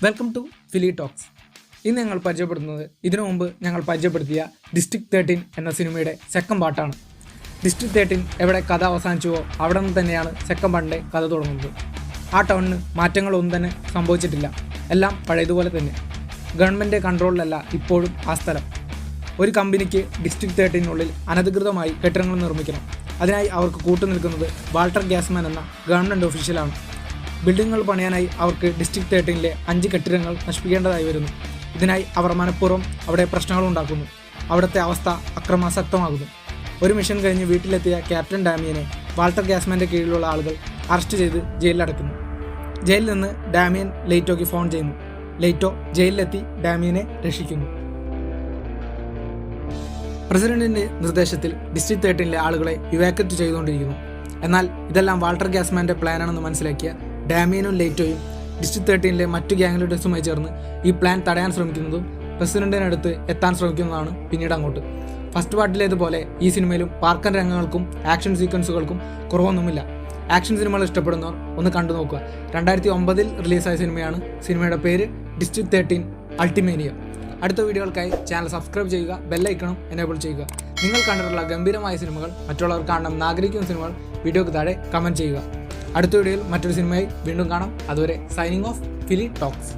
Welcome to ഫിലി talks. ഇന്ന് ഞങ്ങൾ പരിചയപ്പെടുത്തുന്നത് ഇതിനു മുമ്പ് ഞങ്ങൾ പരിചയപ്പെടുത്തിയ ഡിസ്ട്രിക്ട് 13 എന്ന സിനിമയുടെ സെക്കൻഡ് പാർട്ടാണ്. ഡിസ്ട്രിക്ട് 13 എവിടെ കഥ അവസാനിച്ചുവോ അവിടെ നിന്ന് തന്നെയാണ് സെക്കൻഡ് പാർട്ടിൻ്റെ കഥ തുടങ്ങുന്നത്. ആ ടൗണിന് മാറ്റങ്ങളൊന്നും തന്നെ സംഭവിച്ചിട്ടില്ല. എല്ലാം പഴയതുപോലെ തന്നെ. ഗവൺമെൻറ് കൺട്രോളിലല്ല ഇപ്പോഴും ആ സ്ഥലം. ഒരു കമ്പനിക്ക് ഡിസ്ട്രിക്ട് 13 അനധികൃതമായി കെട്ടിടങ്ങൾ നിർമ്മിക്കണം. അതിനായി അവർക്ക് കൂട്ടുനിൽക്കുന്നത് വാൾട്ടർ ഗ്യാസ്മാൻ എന്ന ഗവൺമെൻറ് ഒഫീഷ്യലാണ്. ബിൽഡിങ്ങുകൾ പണിയാനായി അവർക്ക് ഡിസ്ട്രിക്ട് 13 5 കെട്ടിടങ്ങൾ നശിപ്പിക്കേണ്ടതായി വരുന്നു. ഇതിനായി അവർ മനഃപൂർവ്വം അവിടെ പ്രശ്നങ്ങൾ ഉണ്ടാക്കുന്നു. അവിടുത്തെ അവസ്ഥ അക്രമാസക്തമാകുന്നു. ഒരു മിഷൻ കഴിഞ്ഞ് വീട്ടിലെത്തിയ ക്യാപ്റ്റൻ ഡാമിയനെ വാൾട്ടർ ഗ്യാസ്മാൻ്റെ കീഴിലുള്ള ആളുകൾ അറസ്റ്റ് ചെയ്ത് ജയിലിലടക്കുന്നു. ജയിലിൽ നിന്ന് ഡാമിയൻ ലെയ്റ്റോയ്ക്ക് ഫോൺ ചെയ്യുന്നു. ലെയ്റ്റോ ജയിലിലെത്തി ഡാമിയനെ രക്ഷിക്കുന്നു. പ്രസിഡന്റിന്റെ നിർദ്ദേശത്തിൽ ഡിസ്ട്രിക്ട് 13 ആളുകളെ ഇവാക്യുവേറ്റ് ചെയ്തുകൊണ്ടിരിക്കുന്നു. എന്നാൽ ഇതെല്ലാം വാൾട്ടർ ഗ്യാസ്മാൻ്റെ പ്ലാനാണെന്ന് മനസ്സിലാക്കിയ ഡാമിയനും ലെയ്റ്റോയും ഡിസ്ട്രിക്ട് 13 മറ്റു ഗ്യാങ് ലീഡേഴ്സുമായി ചേർന്ന് ഈ പ്ലാൻ തടയാൻ ശ്രമിക്കുന്നതും പ്രസിഡന്റിനടുത്ത് എത്താൻ ശ്രമിക്കുന്നതാണ് പിന്നീട് അങ്ങോട്ട്. ഫസ്റ്റ് പാർട്ടിലേതുപോലെ ഈ സിനിമയിലും പാർക്കൻ രംഗങ്ങൾക്കും ആക്ഷൻ സീക്വൻസുകൾക്കും കുറവൊന്നുമില്ല. ആക്ഷൻ സിനിമകൾ ഇഷ്ടപ്പെടുന്നവർ ഒന്ന് കണ്ടു നോക്കുക. 2009 റിലീസായ സിനിമയാണ്. സിനിമയുടെ പേര് ഡിസ്ട്രിക്ട് 13 അൾട്ടിമേനിയ. അടുത്ത വീഡിയോകൾക്കായി ചാനൽ സബ്സ്ക്രൈബ് ചെയ്യുക, ബെല്ലൈക്കണം എനേബിൾ ചെയ്യുക. നിങ്ങൾ കണ്ടിട്ടുള്ള ഗംഭീരമായ സിനിമകൾ, മറ്റുള്ളവർ കാണണം ആഗ്രഹിക്കുന്ന സിനിമകൾ വീഡിയോക്ക് താഴെ കമൻറ്റ് ചെയ്യുക. അടുത്ത വീഡിയോയിൽ മറ്റൊരു സിനിമയായി വീണ്ടും കാണാം. അതുവരെ സൈനിങ് ഓഫ് ഫിലി ടോക്സ്.